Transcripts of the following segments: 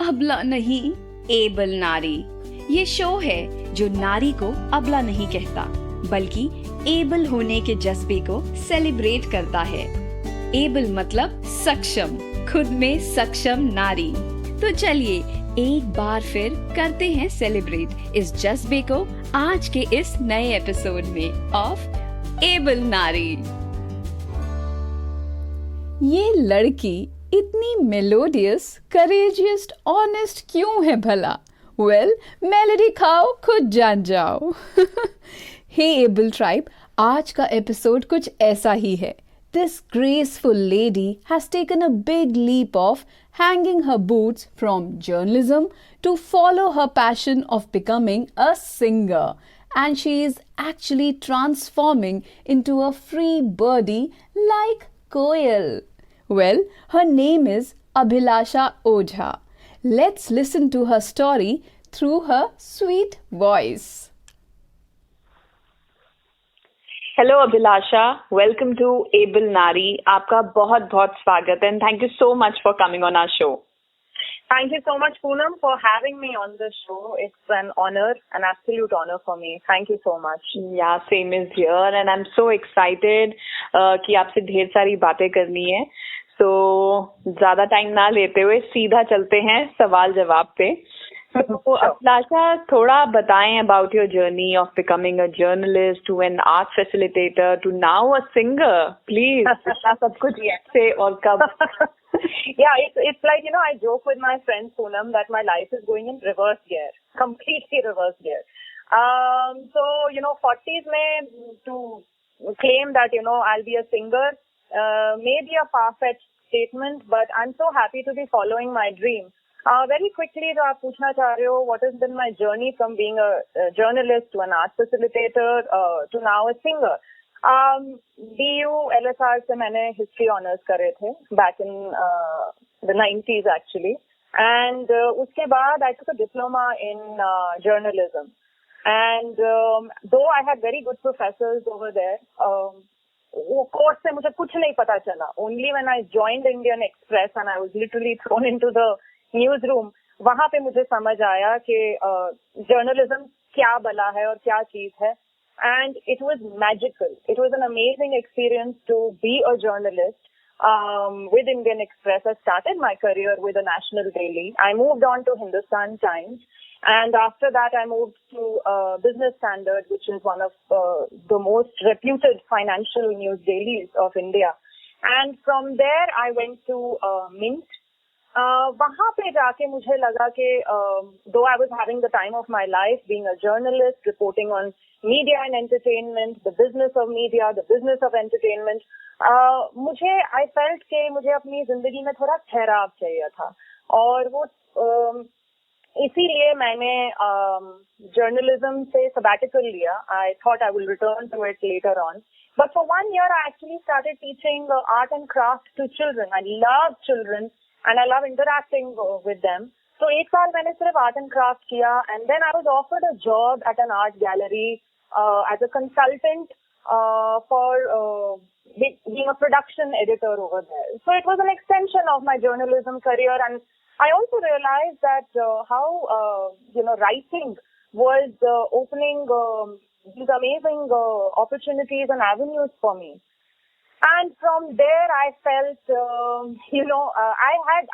अबला नहीं, एबल नारी। ये शो है जो नारी को अबला नहीं कहता, बल्कि एबल होने के जज्बे को सेलिब्रेट करता है। एबल मतलब सक्षम, खुद में सक्षम नारी। तो चलिए एक बार फिर करते हैं सेलिब्रेट इस जज्बे को आज के इस नए एपिसोड में ऑफ एबल नारी। ये लड़की इतनी मेलोडियस, करेजियस, ऑनेस्ट क्यों है भला? वेल, मेलोडी खाओ, खुद जान जाओ। हे एबल ट्राइब, आज का एपिसोड कुछ ऐसा ही है। This graceful lady has taken a big leap of hanging her boots from journalism to follow her passion of becoming a singer. And she is actually transforming into a free birdie like Koyal. Well, her name is Abhilasha Ojha. Let's listen to her story through her sweet voice. Hello Abhilasha, welcome to Able Nari. आपका बहुत बहुत स्वागत है and thank you so much for coming on our show. Thank you so much, Poonam, for having me on the show. It's an honor, an absolute honor for me. Thank you so much. Yeah, same is here and I'm so excited कि आपसे ढेर सारी बातें करनी है। So ज़्यादा time ना लेते हुए सीधा चलते हैं सवाल जवाब पे। तो अभिलाषा, थोड़ा बताएं about your journey of becoming a journalist to an art facilitator to now a singer. Please, सब कुछ से और कब? Yeah, it's like, I joke with my friends, Poonam, that my life is going in reverse gear, completely reverse gear. So, 40s mein to claim that, I'll be a singer may be a far-fetched statement, but I'm so happy to be following my dream. Very quickly, जो आप पूछना चाह रहे हो, what has been my journey from being a journalist to an art facilitator to now a singer. BU LSR से मैंने history honors करे थे back in the 90s actually, and उसके बाद I took a diploma in journalism, and though I had very good professors over there, वो course से मुझे कुछ नहीं पता चला. Only when I joined Indian Express and I was literally thrown into the news room, वहां पे मुझे समझ आया कि जर्नलिज्म क्या बला है और क्या चीज है. And it was magical. It was an amazing experience to be a journalist with Indian Express. I started my career with a national daily. I moved on to Hindustan Times, and after that I moved to Business Standard, which is one of the most reputed financial news dailies of India. And from there I went to Mint. वहाँ पे जाके मुझे लगा कि though I was having the time of my life, being a journalist, reporting on media and entertainment, the business of media, the business of entertainment, I felt कि मुझे अपनी जिंदगी में थोड़ा ठहराव चाहिए था. और वो इसीलिए मैंने journalism से sabbatical लिया. I thought I will return to it later on. But for 1 year I actually started teaching art and craft to children. I love children. And I love interacting with them. So 1 साल मैंने सिर्फ art and craft किया, and then I was offered a job at an art gallery as a consultant for being a production editor over there. So it was an extension of my journalism career, and I also realized that how writing was opening these amazing opportunities and avenues for me. And from there, I felt,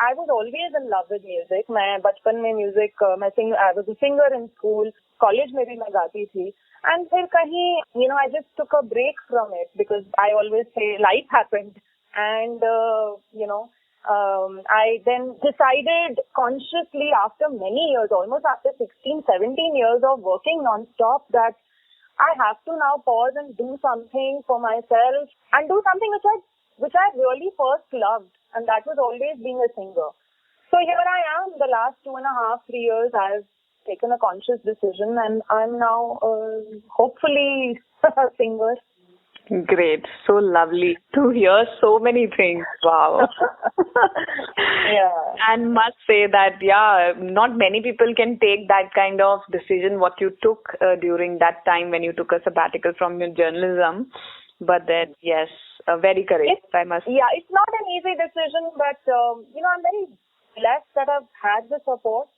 I was always in love with music. मैं बचपन में music, I was a singer in school, college में भी मैं गाती थी. And फिर कहीं, I just took a break from it because I always say life happened. And, I then decided consciously after many years, almost after 16, 17 years of working non-stop, that I have to now pause and do something for myself and do something which I really first loved, and that was always being a singer. So here I am. The last 2.5, 3 years, I've taken a conscious decision, and I'm now hopefully a singer. Great. So lovely to hear so many things. Wow. Yeah. And must say that, not many people can take that kind of decision what you took during that time when you took a sabbatical from your journalism. But then, yes, very courageous, I must say. Yeah, it's not an easy decision, but, I'm very blessed that I've had the support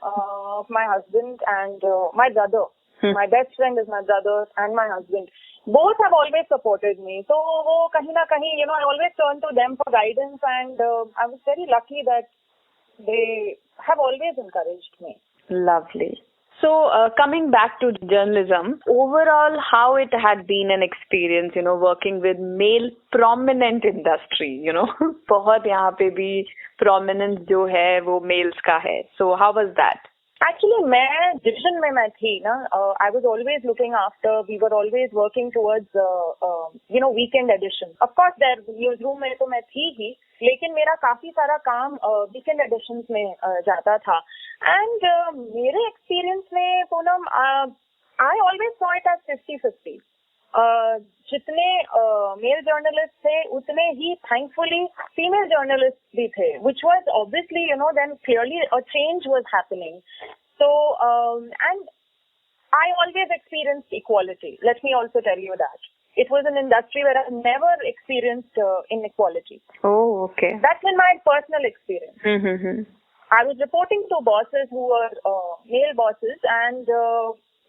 of my husband and my brother. My best friend is my brother and my husband. Both have always supported me. So वो कहीं ना कहीं, you know, I always turn to them for guidance, and I was very lucky that they have always encouraged me. Lovely. So coming back to journalism, overall, how it had been an experience, you know, working with male prominent industry, you know, बहुत यहाँ पे भी prominence जो है वो males का है. So how was that? Actually, मैं division में मैं थी ना. I was always looking after. We were always working towards, you know, weekend edition. Of course, there newsroom में तो मैं थी ही, लेकिन मेरा काफी सारा काम weekend editions में जाता था. And मेरे experience में Poonam, I always saw it as 50-50. जितने मेल जर्नलिस्ट थे उतने ही thankfully female journalists भी थे, which was obviously, you know, then clearly a change was happening. So and I always experienced equality. Let me also tell you that it was an industry where I've never experienced inequality. Oh, okay. That's been my personal experience. Mm-hmm. I was reporting to bosses who were male bosses, and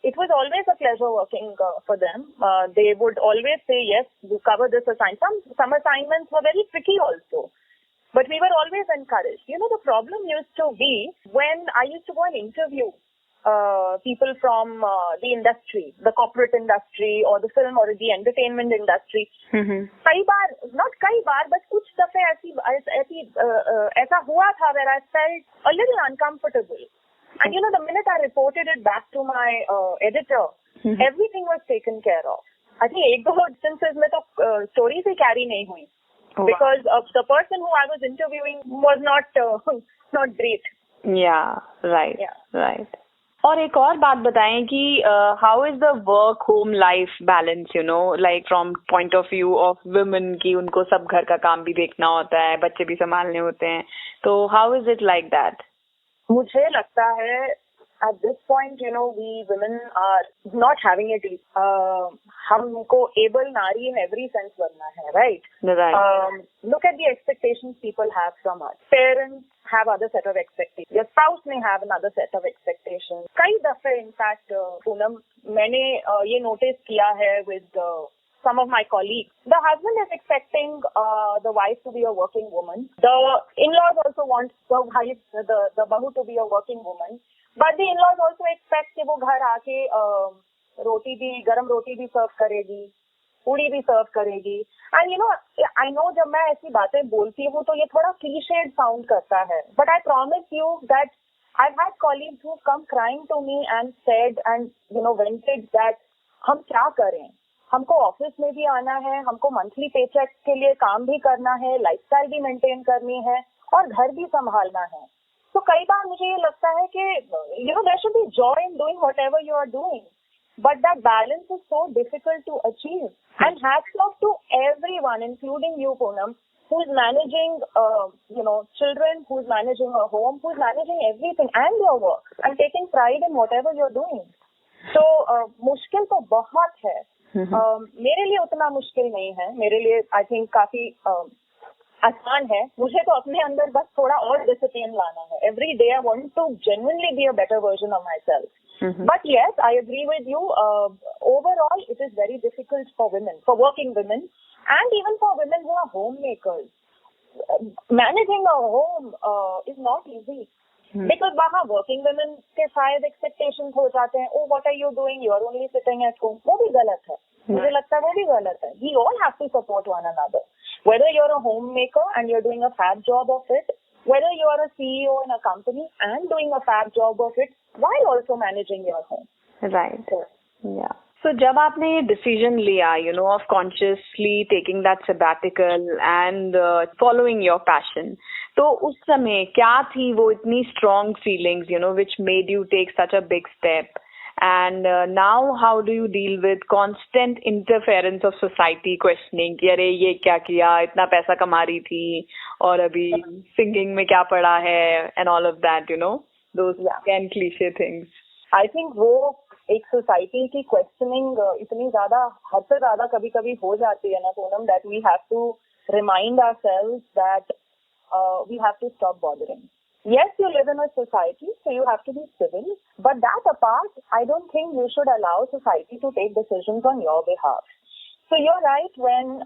it was always a pleasure working for them. They would always say, yes, you cover this assignment. Some assignments were very tricky also. But we were always encouraged. You know, the problem used to be when I used to go and interview people from the industry, the corporate industry or the film or the entertainment industry. Mm-hmm. कई बार, but कुछ दफे ऐसा हुआ था where I felt a little uncomfortable. And you know, the minute I reported it back to my editor, everything was taken care of. I think एक दो instances में तो stories ही carry नहीं हुई. Wow. Because the person who I was interviewing was not great. Yeah, right. Yeah. Right. और एक और बात बताएं कि how is the work home life balance, you know, like from point of view of women कि उनको सब घर का काम भी देखना होता है, बच्चे भी संभालने होते हैं, तो how is it like that? मुझे लगता है at this point, you know, we women are not having it easy. हमको able नारी in every sense बनना है, right? Right. Look at the expectations people have from us. Parents have other set of expectations. Your spouse may have another set of expectations. कई दफे, in fact, Poonam, मैंने ये notice किया है with some of my colleagues. The husband is expecting the wife to be a working woman. The in-laws also want the wife, the bahu to be a working woman. But the in-laws also expect कि वो घर आके गरम रोटी भी सर्व करेगी, पूड़ी भी सर्व करेगी. And you know, I know जब मैं ऐसी बातें बोलती हूँ तो ये थोड़ा cliched sound करता है. But I promise you that I've had colleagues who come crying to me and said and you know vented that हम क्या करें, हमको ऑफिस में भी आना है, हमको मंथली पेचेक के लिए काम भी करना है, लाइफस्टाइल भी मेंटेन करनी है और घर भी संभालना है. तो कई बार मुझे ये लगता है कि you know there should be joy in doing whatever you are doing, but that balance is so difficult to achieve. And hats off to everyone, including you, Poonam, who is managing you know children, who is managing a home, who is managing everything and your work and taking pride in whatever you're doing. So मुश्किल तो बहुत है. मेरे लिए उतना मुश्किल नहीं है. मेरे लिए I think काफी आसान है. मुझे तो अपने अंदर बस थोड़ा और डिसिप्लिन लाना है. Every day I want to genuinely be a better version of myself. But yes, I agree with you. Overall, it is very difficult for women, for working women, and even for women who are homemakers. Managing a home is not easy. Because वहाँ working women के शायद expectations हो जाते हैं. Oh, what are you doing? You are only sitting at home. वो भी गलत है. मुझे लगता है वो भी गलत है. We all have to support one another. Whether you're a homemaker and you're doing a fab job of it, whether you are a CEO in a company and doing a fab job of it, while also managing your home. Right. Yeah. So जब आपने ये decision लिया, you know, of consciously taking that sabbatical and following your passion, तो उस समय क्या थी वो इतनी strong feelings, you know, which made you take such a big step? And now how do you deal with constant interference of society questioning कि अरे ये क्या किया, इतना पैसा कमा रही थी और अभी singing में क्या पड़ा है and all of that, you know, those again cliche things. I think वो एक सोसाइटी की क्वेश्चनिंग इतनी ज्यादा हद से ज्यादा कभी कभी हो जाती है ना Poonam, that we have to remind ourselves that we have to stop bothering. Yes, you live in society, so you have to be civil. But that apart, I don't think you should allow society to take decisions on your behalf. So you're right when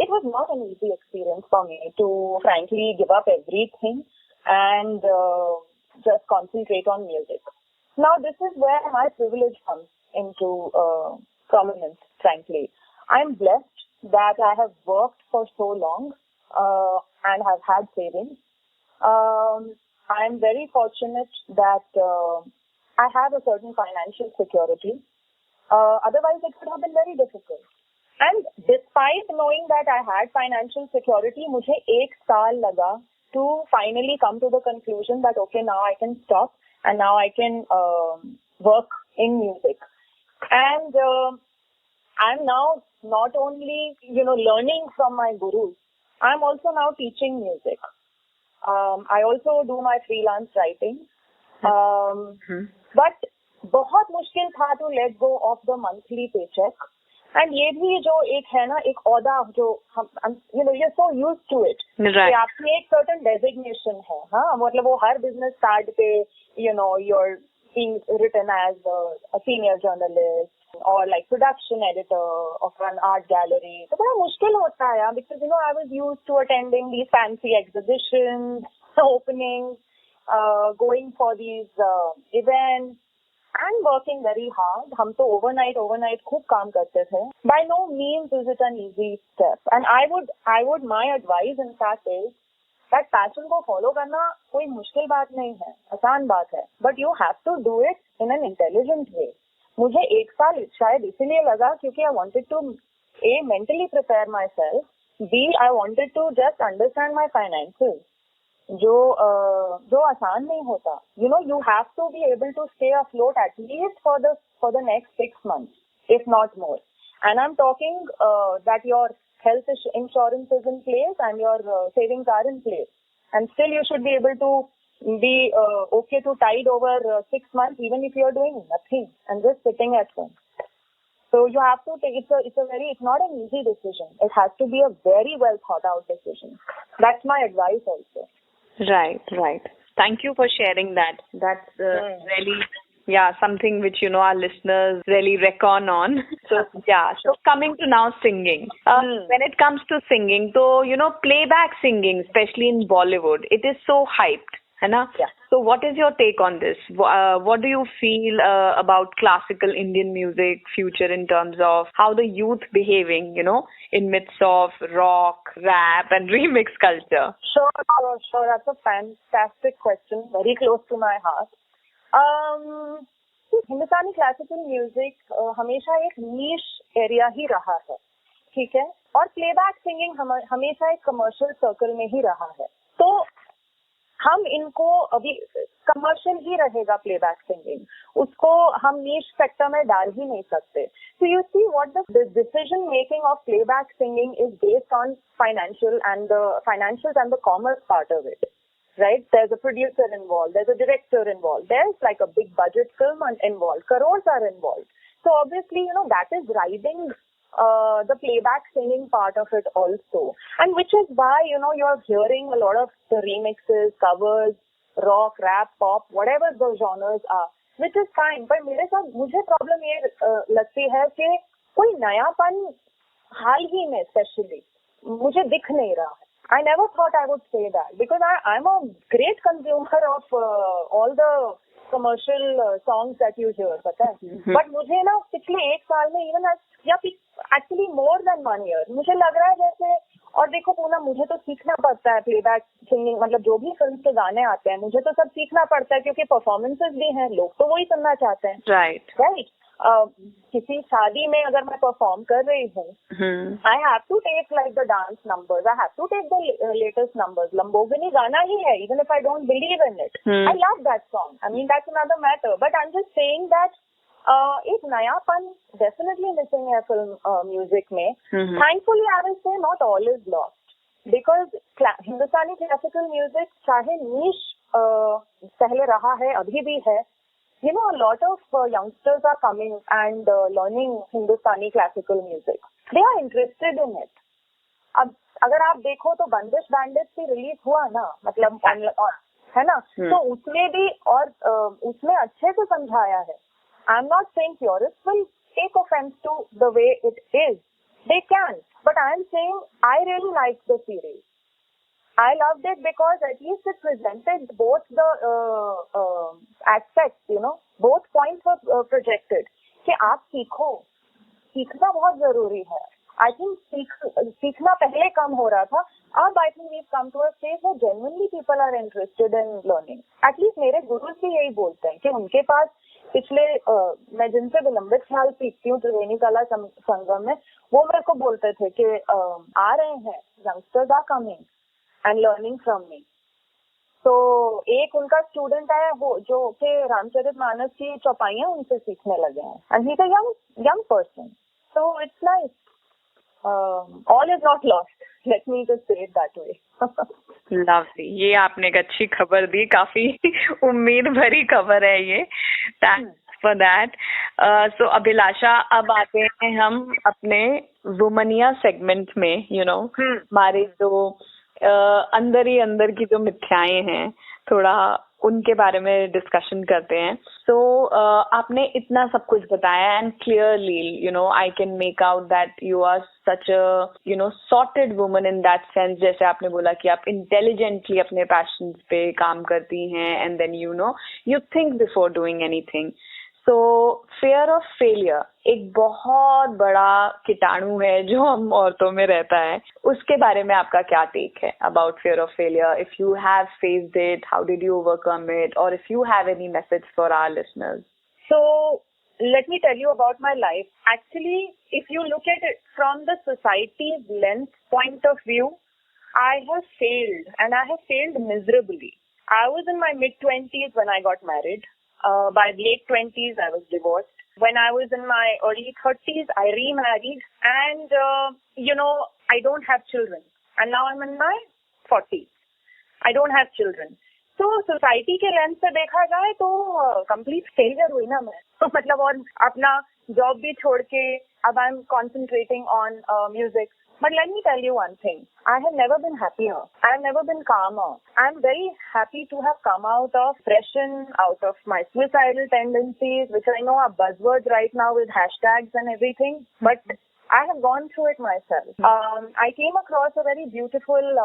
it was not an easy experience for me to frankly give up everything and just concentrate on music. Now this is where my privilege comes into prominence, frankly. I'm blessed that I have worked for so long and have had savings. I'm very fortunate that I have a certain financial security. Otherwise, it would have been very difficult. And despite knowing that I had financial security, मुझे 1 साल लगा to finally come to the conclusion that okay, now I can stop and now I can work in music. And I'm now not only learning from my gurus, I'm also now teaching music. I also do my freelance writing. But बहुत मुश्किल था to let go of the monthly paycheck. And ये भी जो एक है ना, एक औदा जो हम you're so used to it. Right. कि आपकी एक certain designation है, हाँ, मतलब वो हर business card पे you're being written as a senior journalist or like production editor of an art gallery. तो बड़ा मुश्किल होता है यार, because I was used to attending these fancy exhibitions, openings, going for these events. And working very hard. हम तो overnight खूब काम करते थे. By no means is it an easy step. And my advice in fact is that passion को follow करना कोई मुश्किल बात नहीं है, आसान बात है. But you have to do it in an intelligent way. मुझे 1 साल शायद इसीलिए लगा क्योंकि I wanted to A, mentally prepare myself. B, I wanted to just understand my finances. जो आसान नहीं होता. You have to be able to stay afloat at least for the next 6 months, if not more. And I'm talking that your health insurance is in place and your savings are in place. And still you should be able to be okay to tide over 6 months even if you're doing nothing and just sitting at home. So you have to take it's not an easy decision. It has to be a very well thought out decision. That's my advice also. Right. Thank you for sharing that. That's really, something which, our listeners really reckon on. So coming to now singing. When it comes to singing, so, playback singing, especially in Bollywood, it is so hyped. है ना? Yeah. So what is your take on this? What do you feel about classical Indian music future in terms of how the youth behaving, in midst of rock, rap and remix culture? Sure. That's a fantastic question. Very close to my heart. Hindustani classical music हमेशा एक नीश area ही रहा है, ठीक है? और playback singing हमेशा एक commercial circle में ही रहा है. तो हम इनको अभी कमर्शियल ही रहेगा प्लेबैक सिंगिंग, उसको हम नीश सेक्टर में डाल ही नहीं सकते. So you see what the decision making of playback singing is based on financials and the commerce part of it, right? There's a producer involved, there's a director involved, there's like a big budget film involved, crores are involved. So obviously, that is riding the playback singing part of it also, and which is why you're hearing a lot of the remixes, covers, rock, rap, pop, whatever the genres are, which is fine. But मुझे problem ये लगती है कि कोई नयापन हाल ही में especially मुझे दिख नहीं रहा है. I never thought I would say that because I'm a great consumer of all the commercial songs that you hear, पता है. But मुझे ना पिछले 1 साल में even actually more than 1 year मुझे लग रहा है जैसे, और देखो पूनम, मुझे तो सीखना पड़ता है प्लेबैक सिंगिंग, मतलब जो भी फिल्म के गाने आते हैं मुझे तो सब सीखना पड़ता है क्योंकि परफॉर्मेंसेस भी हैं, लोग तो वही सुनना चाहते हैं. राइट. किसी शादी में अगर मैं परफॉर्म कर रही हूँ, I have to take like the dance numbers, I have to take the latest numbers. Lamborghini गाना ही है, even if I don't believe in it, I love that song. I mean that's another matter, but I am just saying that एक नयापन definitely missing है film music में. Thankfully I will say not all is lost, because Hindustani classical music चाहे नीश पहले रहा है, अभी भी है. A lot of youngsters are coming and learning Hindustani classical music. They are interested in it. अब अगर आप देखो तो बंदिश बैंडिट्स भी रिलीज हुआ ना, मतलब है ना? तो उसमें भी और उसमें अच्छे से समझाया है. I am not saying purist will take offence to the way it is. They can, but I am saying I really like the series. I loved it because at least it presented both the aspects, you know, both points were projected. कि आप सीखो, सीखना बहुत जरूरी है. I think सीखना पहले कम हो रहा था. अब I think we've come to a stage where genuinely people are interested in learning. At least मेरे गुरु भी यही बोलते हैं कि उनके पास पिछले मैं जिनसे विलंबित ख्याल सीखती हूँ त्रिवेणी कला संगम में, वो मेरे को बोलते थे कि आ रहे हैं, youngsters are coming and learning from me. तो एक उनका स्टूडेंट है वो जो कि रामचरितमानस की चौपाइयाँ उनसे सीखने लगे हैं. And he's a young person. So it's nice. All is not lost. Let me just say it that way. Lovely, ये आपने एक अच्छी खबर दी, काफी उम्मीद भरी खबर है ये. Thanks for that. So Abhilasha, अब आते हैं हम अपने वुमनिया सेगमेंट में. यू नो, हमारे जो अंदर ही अंदर की जो मिथ्याएं हैं, थोड़ा उनके बारे में डिस्कशन करते हैं. सो आपने इतना सब कुछ बताया and clearly you know I can make out that you are such a you know sorted woman in that sense. जैसे आपने बोला कि आप इंटेलिजेंटली अपने पैशंस पे काम करती हैं and then you know you think before doing anything. So fear of failure एक बहुत बड़ा कीटाणु है जो हम औरतों में रहता है. उसके बारे में आपका क्या टेक है about fear of failure? If you have faced it, how did you overcome it, और if you have any message for our listeners? So let me tell you about my life. Actually, if you look at it from the society's lens point of view, I have failed, and I have failed miserably. I was in my mid-20s when I got married. By late 20s, I was divorced. When I was in my early 30s, I remarried. And, you know, I don't have children. And now I'm in my 40s. I don't have children. So, society के lens से देखा जाए तो complete failure हुई ना मैं. तो मतलब और अपना job भी छोड़ के अब I'm concentrating on music. But let me tell you one thing. I have never been happier. I have never been calmer. I'm very happy to have come out of depression, out of my suicidal tendencies, which I know are buzzwords right now with hashtags and everything. But I have gone through it myself. I came across a very beautiful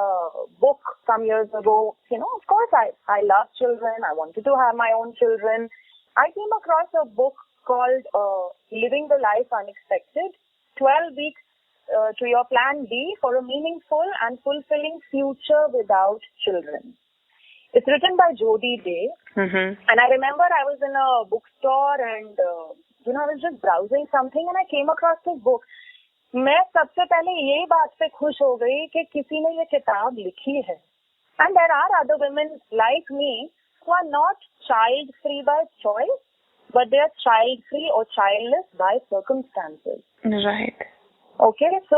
book some years ago. You know, of course, I love children. I wanted to have my own children. I came across a book called Living the Life Unexpected, 12 weeks to your plan B for a meaningful and fulfilling future without children. It's written by Jodi Day. And I remember I was in a bookstore and, you know, I was just browsing something and I came across this book. मैं सबसे पहले यही बात पे खुश हो गई कि किसी ने ये किताब लिखी है. And there are other women like me who are not child-free by choice, but they are child-free or childless by circumstances. Right. Okay, so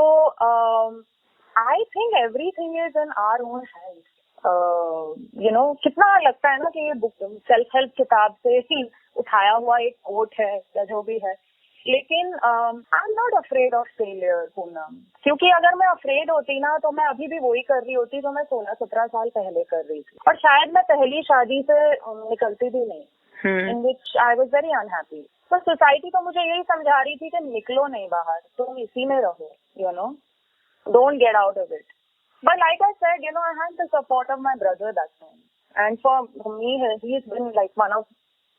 I think everything is in our own hands. You know, कितना लगता है ना कि ये book shelf help किताब से ही उठाया हुआ एक कोट है या जो भी है. लेकिन आई am not afraid of failure Poonam, क्योंकि अगर मैं अफ्रेड होती ना तो मैं अभी भी वही कर रही होती जो मैं 16-17 साल पहले कर रही थी. और शायद मैं पहली शादी से निकलती भी नहीं, in which I was very unhappy. तो सोसाइटी तो मुझे यही समझा रही थी कि निकलो नहीं बाहर, तुम इसी में रहो, you know, don't get out of it. But like I said, you know, I had the support of my brother that time. And for me, he's been like one of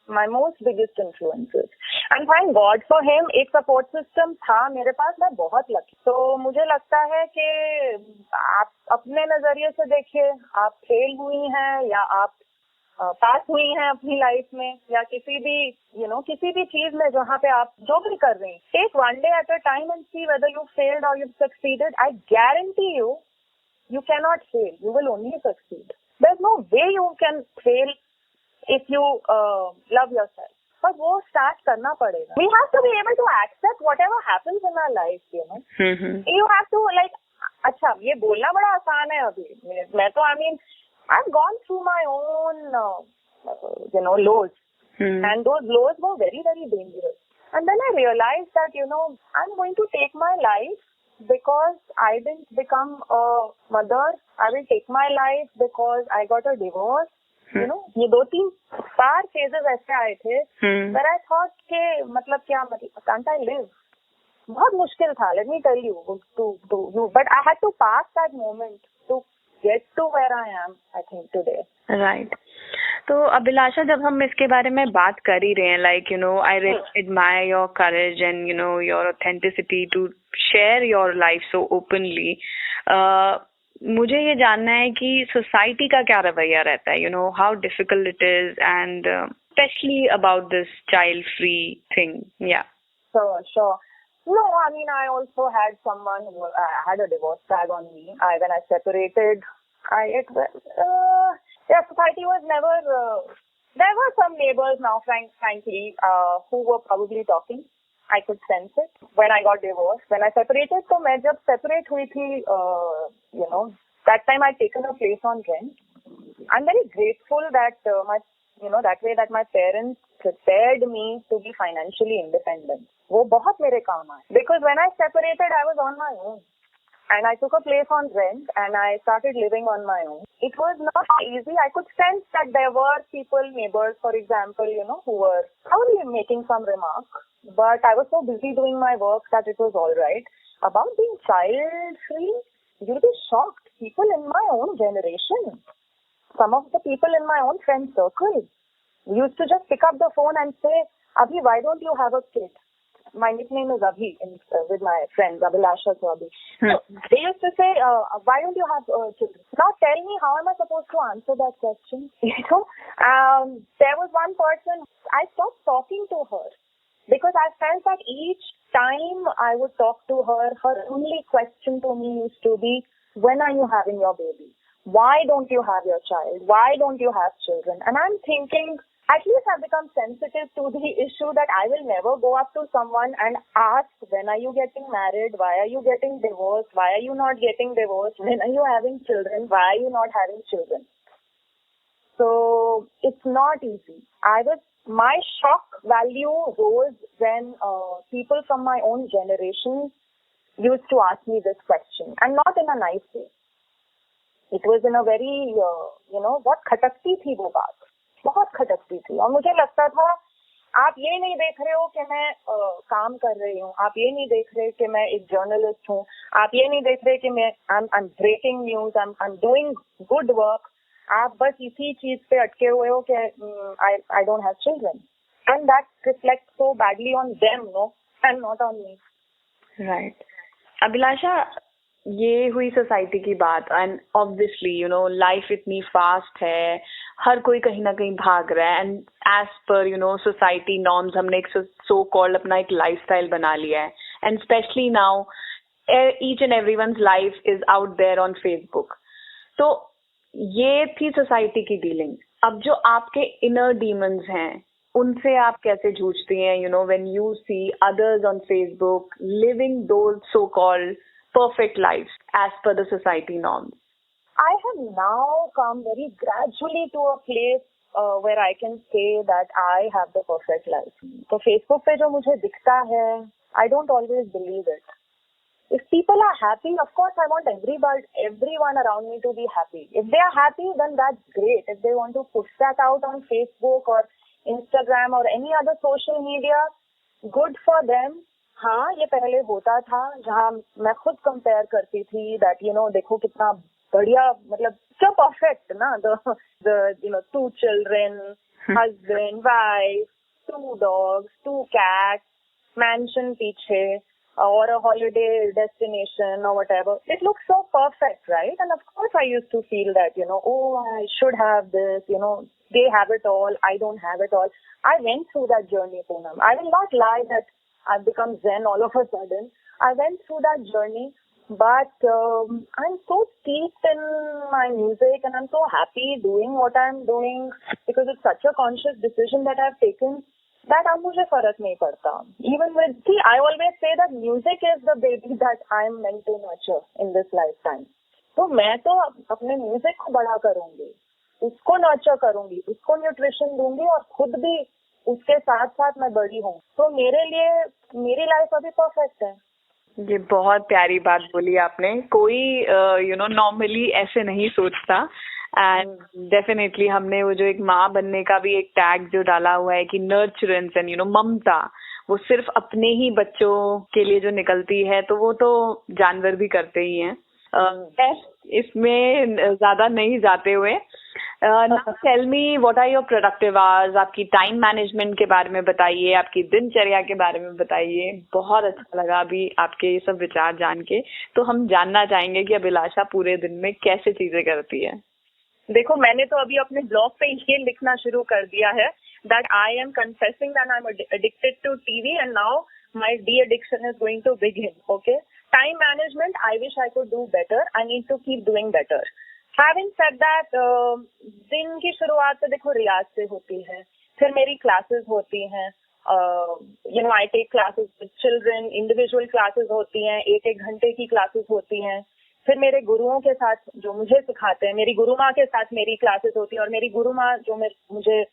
my most biggest influences. And thank God for him, एक support system था मेरे पास, मैं बहुत lucky. तो मुझे लगता है कि आप अपने नजरिए से देखिए, आप फेल हुई हैं या आप पास हुई हैं अपनी लाइफ में, या किसी भी यू नो किसी भी चीज में जहाँ पे आप जो भी कर रहे हैं, take one day at a time and see whether you failed और you succeeded. I guarantee you, you cannot fail, you will only succeed. There's no way you can fail if you love yourself. But वो start करना पड़ेगा. We have to be able to accept whatever happens in our life, you know. You have to like, अच्छा ये बोलना बड़ा आसान है अभी. मैं तो I mean I've gone through my own you know lows, and those lows were very very dangerous. And then I realized that you know I'm going to take my life because I didn't become a mother. I will take my life because I got a divorce. you know, ये 2-3 बार phases ऐसे आए थे where I thought के मतलब क्या मतलब can't I live? बहुत मुश्किल था, let me tell you, but I had to pass that moment to get to where I am, I think today. Right. तो अभिलाषा, जब हम इसके बारे में बात कर ही रहे हैं, like, you know, I really admire your courage and, you know, your authenticity to share your life so openly. मुझे ये जानना है कि सोसाइटी का क्या रवैया रहता है, you know, how difficult it is, and especially about this child-free thing. Yeah. Sure. No, I mean, I also had someone who had a divorce tag on me. When I separated, society was never. There were some neighbors now, frankly, who were probably talking. I could sense it when I got divorced. When I separated, so मैं जब separate हुई थी, you know, that time I'd taken a place on rent. I'm very grateful that that way that my parents prepared me to be financially independent. वो बहुत मेरे काम आए. Because when I separated, I was on my own. And I took a place on rent and I started living on my own. It was not easy. I could sense that there were people, neighbors, for example, you know, who were probably making some remark. But I was so busy doing my work that it was all right. About being child-free, you'll be shocked. People in my own generation, some of the people in my own friend circle, used to just pick up the phone and say, Abhi, why don't you have a kid? My nickname is Abhi with my friends, Abhilasha to Abhi. So they used to say, why don't you have children? Now tell me, how am I supposed to answer that question? You know, there was one person, I stopped talking to her because I felt that each time I would talk to her, her only question to me used to be, when are you having your baby? Why don't you have your child? Why don't you have children? And I'm thinking, at least I've become sensitive to the issue that I will never go up to someone and ask, when are you getting married? Why are you getting divorced? Why are you not getting divorced? When are you having children? Why are you not having children? So it's not easy. My shock value rose when people from my own generation used to ask me this question, and not in a nice way. It was in a very, बहुत खटकती थी वो बात, बहुत खटकती थी. और मुझे लगता था, आप ये नहीं देख रहे हो कि मैं काम कर रही हूँ, आप ये नहीं देख रहे कि मैं एक जर्नलिस्ट हूँ, आप ये नहीं देख रहे कि मैं I'm breaking news, I'm doing good work. आप बस इसी चीज पे अटके हुए हो कि I don't have children, and that reflects so badly on them, no, and not on me. Right. अभिलाषा, ये हुई सोसाइटी की बात, and obviously you know life इतनी फास्ट है, हर कोई कहीं ना कहीं भाग रहा है, and as per you know society norms हमने एक सो कॉल्ड अपना एक लाइफस्टाइल बना लिया है, and specially now each and everyone's life is out there on Facebook. तो ये थी सोसाइटी की डीलिंग. अब जो आपके इनर डीमंस हैं, उनसे आप कैसे जूझती हैं, you know, when you see others on Facebook living those so called perfect lives as per the society norms? I have now come very gradually to a place where I can say that I have the perfect life. So Facebook पे जो मुझे दिखता है, I don't always believe it. If people are happy, of course I want everyone around me to be happy. If they are happy, then that's great. If they want to push that out on Facebook or Instagram or any other social media, good for them. हाँ, ये पहले होता था जहाँ मैं खुद compare करती थी that you know देखो कितना बढ़िया, मतलब so perfect ना, the you know 2 children, husband, wife, 2 dogs, 2 cats, mansion पीछे or a holiday destination or whatever. It looks so perfect, right? And of course I used to feel that, you know, oh, I should have this, you know, they have it all, I don't have it all. I went through that journey, Poonam. I will not lie that I've become Zen all of a sudden. I went through that journey, but I'm so steeped in my music and I'm so happy doing what I'm doing because it's such a conscious decision that I've taken that अब मुझे फर्क नहीं पड़ता. Even with, see, I always say that music is the baby that I'm meant to nurture in this lifetime. तो मैं तो अपने music को बड़ा करूंगी, उसको नर्चर करूंगी, उसको न्यूट्रिशन दूंगी और खुद भी उसके साथ साथ मैं बड़ी हूँ. तो मेरे लिए मेरी लाइफ अभी परफेक्ट है. ये बहुत प्यारी बात बोली आपने. कोई यू नो नॉर्मली ऐसे नहीं सोचता, एंड डेफिनेटली हमने वो जो एक माँ बनने का भी एक टैग जो डाला हुआ है कि नर्चरेंस एंड ममता, वो सिर्फ अपने ही बच्चों के लिए जो निकलती है तो वो तो जानवर भी करते ही हैं। इसमें ज्यादा नहीं जाते हुए, tell me what are your productive hours, आपकी टाइम मैनेजमेंट के बारे में बताइए, आपकी दिनचर्या के बारे में बताइए। बहुत अच्छा लगा अभी आपके ये सब विचार जान के। तो हम जानना चाहेंगे कि अभिलाषा पूरे दिन में कैसे चीजें करती है। देखो, मैंने तो अभी अपने ब्लॉग पे ये लिखना शुरू कर दिया है that I am confessing that I'm addicted to TV and now my de-addiction is going to begin. Okay, time management, I wish I could do better. I need to keep doing better. Having said that, दिन की शुरुआत तो देखो रियाज से होती है, फिर मेरी क्लासेस होती हैं, I take classes with children, individual classes होती हैं, एक घंटे की क्लासेस होती हैं, फिर मेरे गुरुओं के साथ जो मुझे सिखाते हैं, मेरी गुरु माँ के साथ मेरी क्लासेस होती हैं, और मेरी गुरु माँ जो मुझे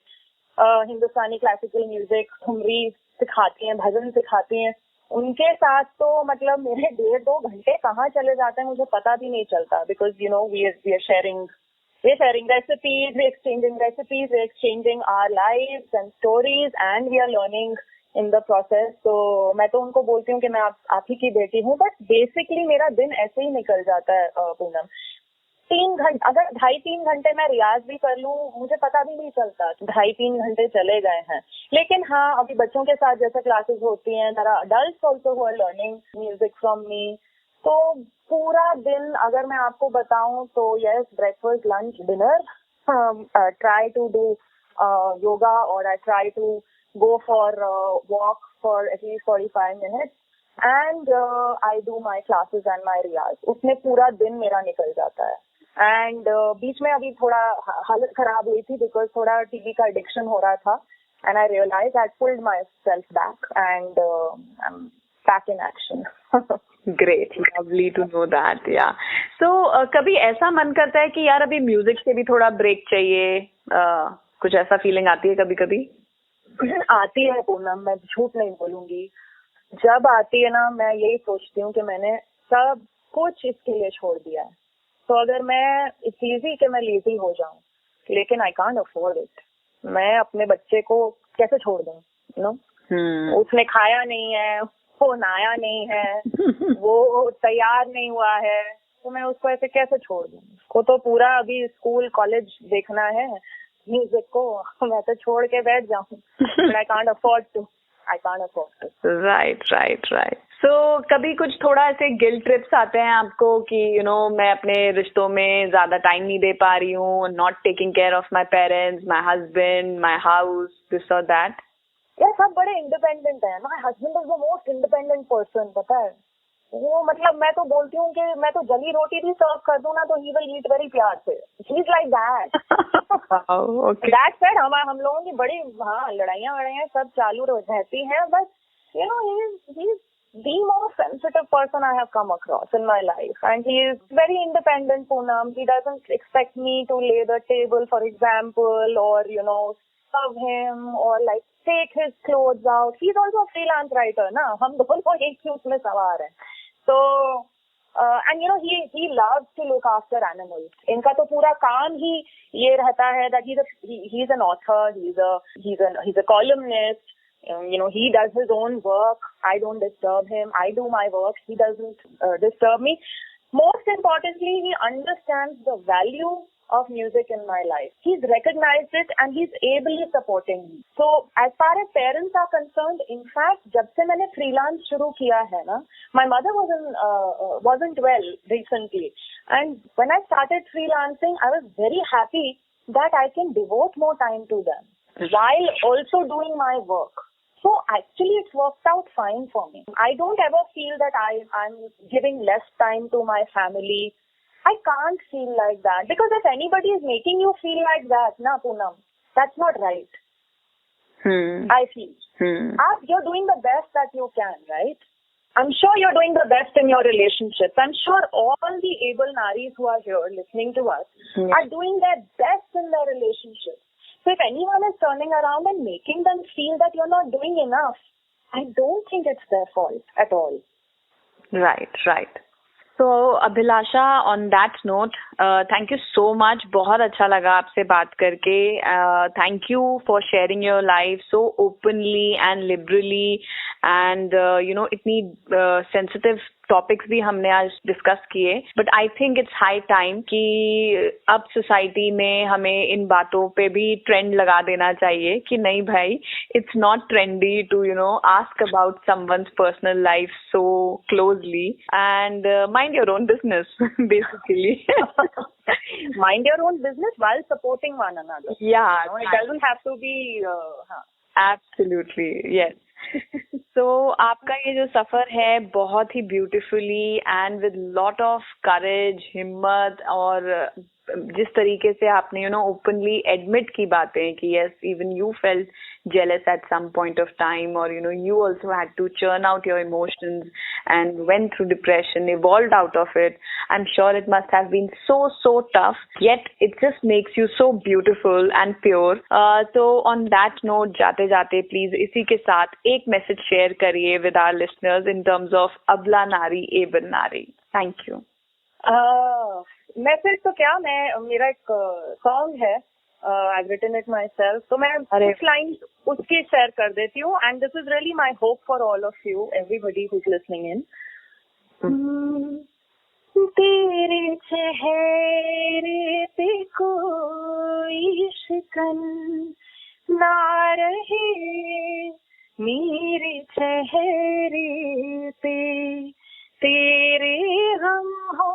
हिंदुस्तानी क्लासिकल म्यूजिक, ठुमरी सिखाती हैं, भजन सिखाती हैं, उनके साथ तो मतलब मेरे 1.5-2 घंटे कहाँ चले जाते हैं मुझे पता भी नहीं चलता, because we are sharing recipes, we're exchanging our lives and stories, and we are learning in the process. तो मैं तो उनको बोलती हूँ कि मैं आप ही की बेटी हूँ, बट बेसिकली मेरा दिन ऐसे ही निकल जाता है पूनम। 3 घंटे, अगर 2.5-3 घंटे मैं रियाज भी कर लूँ मुझे पता भी नहीं चलता, 2.5-3 घंटे चले गए हैं। लेकिन हाँ, अभी बच्चों के साथ जैसे क्लासेस होती हैं, there are adults also who are learning music from me, तो पूरा दिन अगर मैं आपको बताऊं तो yes, breakfast, lunch, dinner, try to do yoga, or I try to go for walk for at least 45 minutes, and I do my classes and my riyaz. उसमें पूरा दिन मेरा निकल जाता है। एंड बीच में अभी थोड़ा हालत खराब हुई थी बिकॉज थोड़ा टीवी का एडिक्शन हो रहा था, and I realise I pulled myself back and I am back in action. Great, lovely to know that. या सो कभी ऐसा मन करता है कि यार अभी म्यूजिक से भी थोड़ा ब्रेक चाहिए, कुछ ऐसा फीलिंग आती है कभी कभी? आती है पूनम, मैं झूठ नहीं बोलूंगी, जब आती है ना मैं यही सोचती हूँ कि मैंने सब कुछ इसके लिए छोड़ दिया है। तो अगर मैं इट्स इजी कि मैं लेजी हो जाऊं, लेकिन आई कांट अफोर्ड इट। मैं अपने बच्चे को कैसे छोड़ दूं, उसने खाया नहीं है, वो नहाया नहीं है, वो तैयार नहीं हुआ है, तो मैं उसको ऐसे कैसे छोड़ दूं? उसको तो पूरा अभी स्कूल कॉलेज देखना है, म्यूजिक को मैं तो छोड़ के बैठ जाऊं, but I can't afford to. Right. So कभी कुछ थोड़ा ऐसे गिल्ट ट्रिप्स आते हैं आपको कि मैं अपने रिश्तों में ज्यादा टाइम नहीं दे पा रही हूँ, not taking care of my parents, my husband, my house, this और दैट? यार सब बड़े इंडिपेंडेंट हैं। My husband is the most independent person, पता है वो, मतलब मैं तो बोलती हूँ कि मैं तो जली रोटी भी सर्व कर दूं ना तो ही विल ईट वेरी प्यार से। He is like that. That said हम लोगों की बड़ी लड़ाइयाँ सब चालू रहती हैं, but he is the most sensitive person I have come across in my life, and he is very independent, Poonam. He doesn't expect me to lay the table, for example, or serve him, or like take his clothes out. He's also a freelance writer, na? हम दोनों एक ही उसमें सवार हैं। So and he loves to look after animals. इनका तो पूरा काम ही ये रहता है that he's an author, he's a columnist. He does his own work. I don't disturb him. I do my work. He doesn't disturb me. Most importantly, he understands the value of music in my life. He's recognized it and he's ably supporting me. So, as far as parents are concerned, in fact, जब से मैंने freelance शुरू किया है ना, my mother wasn't well recently, and when I started freelancing, I was very happy that I can devote more time to them while also doing my work. So actually it's worked out fine for me. I don't ever feel that I'm giving less time to my family. I can't feel like that, because if anybody is making you feel like that, na Poonam, that's not right. I feel. You're doing the best that you can, right? I'm sure you're doing the best in your relationships. I'm sure all the able naris who are here listening to us are doing their best in their relationships. So if anyone is turning around and making them feel that you're not doing enough, I don't think it's their fault at all. Right. So Abhilasha, on that note, thank you so much. बहुत अच्छा लगा आपसे बात करके. Thank you for sharing your life so openly and liberally, and इतनी sensitive topics भी हमने आज डिस्कस किए. But I think it's high time कि अब सोसाइटी में हमें इन बातों पे भी ट्रेंड लगा देना चाहिए कि नहीं भाई, it's not trendy to ask about someone's personal life so closely, and mind your own business basically. Mind your own business while supporting one another. Yeah, It doesn't have to be. Absolutely, yes. So आपका ये जो सफर है बहुत ही beautifully and with lot of courage, हिम्मत, और जिस तरीके से आपने ओपनली एडमिट की बातें कि yes, even you felt jealous at some point of time, or you also had to churn out your emotions and went through depression, evolved out of it. I'm sure it must have been so tough, yet it just makes you so beautiful and pure. So on that note, जाते जाते please इसी के साथ एक message share करिए with our listeners in terms of Abla Nari Able Nari. Thank you. Message तो क्या, मेरा एक सॉन्ग है, I've written it myself, तो मैं कुछ लाइन उसकी शेयर कर देती हूँ, and this is really my hope for all of you, everybody who's listening in. तेरे चेहरे पे कोई शिकन ना रहे, मेरे चेहरे पे तेरे हम हो,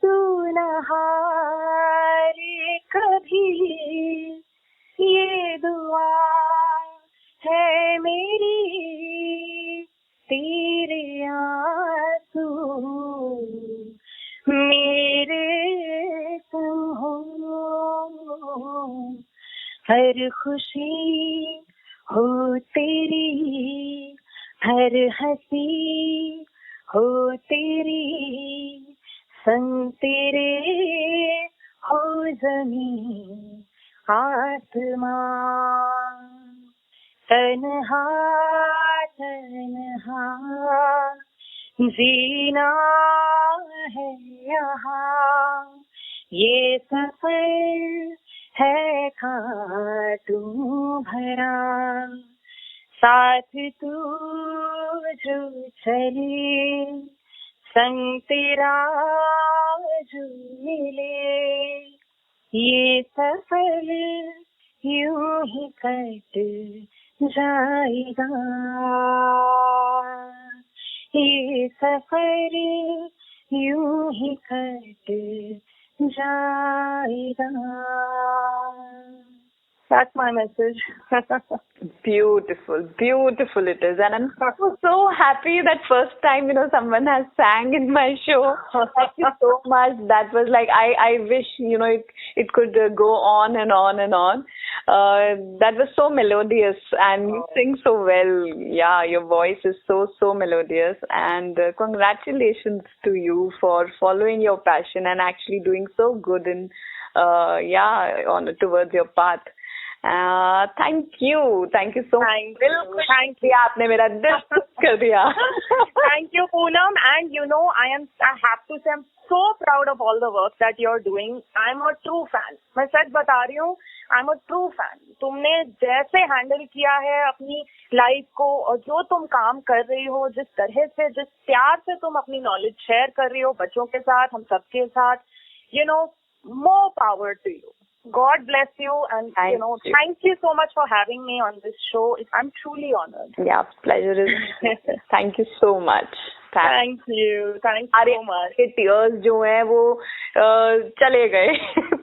तू न हारे कभी, ये दुआ है मेरी, तेरे आंसू मेरे संग हो, हर खुशी हो तेरी, हर हंसी हो तेरी, संग तेरे हो ज़मीं आसमां, तन्हा तन्हा जीना है यहाँ, ये सफर है खाटू भरा, साथ तू जो चले, संग तेरा जो मिले, ये सफर यूं ही कट जाएगा, ये सफर यूं ही कट जाएगा. That's my message. Beautiful it is, and I'm so happy that first time someone has sang in my show. Thank you so much. That was like, I wish it could go on and on and on. That was so melodious, and you sing so well. Yeah, your voice is so melodious, and congratulations to you for following your passion and actually doing so good in towards your path. Thank you so much. Thank you. आपने मेरा दिल कर दिया. Thank you, Poonam. And I have to say, I'm so proud of all the work that you're doing. I'm a true fan. मैं सच बता रही हूँ, I'm a true fan. तुमने जैसे हैंडल किया है अपनी लाइफ को, और जो तुम काम कर रही हो, जिस तरह से, जिस प्यार से तुम अपनी नॉलेज शेयर कर रही हो बच्चों के साथ, हम सबके साथ, more power to you. God bless you, and thank you so much for having me on this show. I'm truly honored. Yeah, pleasure is. Thank you so much. Thank you so much. के tears जो हैं वो चले गए,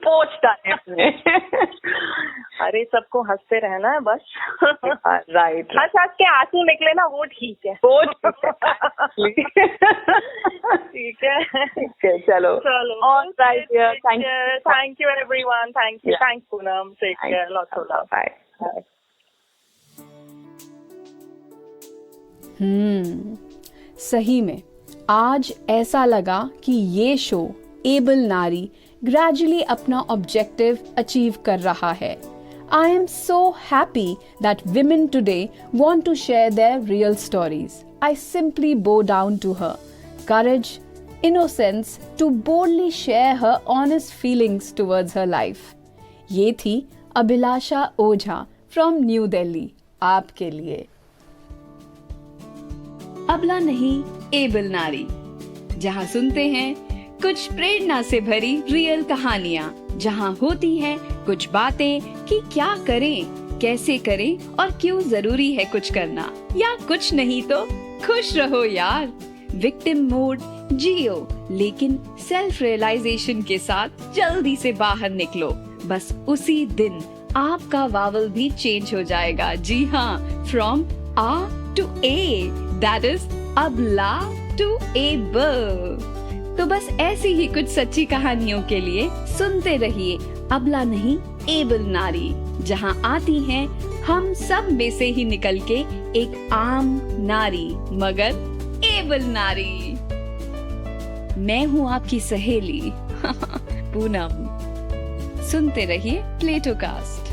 पोंछ डाले अपने. अरे सबको हंसते रहना है बस. राइट. हंस के आंसू निकले ना, वो ठीक है. वो ठीक है. चलो. All right, dear. Thank you everyone. Thank you. Yeah. Thanks Poonam. Take care. Lots of love. Bye. सही में आज ऐसा लगा कि ये शो एबल नारी ग्रेजुअली अपना ऑब्जेक्टिव अचीव कर रहा है. I am so happy that women today want to share their real stories. I simply bow down to her. Courage, innocence to boldly share her honest feelings towards her life. ये थी अभिलाषा ओझा from new Delhi आपके लिए। अबला नहीं able नारी, जहाँ सुनते हैं कुछ प्रेरणा से भरी रियल कहानियाँ, जहाँ होती हैं कुछ बातें कि क्या करें, कैसे करें और क्यों जरूरी है कुछ करना, या कुछ नहीं तो खुश रहो यार। विक्टिम मोड जियो, लेकिन सेल्फ रियलाइजेशन के साथ जल्दी से बाहर निकलो। बस उसी दिन आपका वावल भी चेंज हो जाएगा। जी हाँ, फ्रॉम आ टू ए, दैट इज अबला टू एबल। तो बस ऐसी ही कुछ सच्ची कहानियों के लिए सुनते रहिए अबला नहीं एबल नारी, जहाँ आती हैं हम सब में से ही निकल के एक आम नारी मगर एबल नारी। मैं हूँ आपकी सहेली पूनम। सुनते रहिए प्लेटोकास्ट।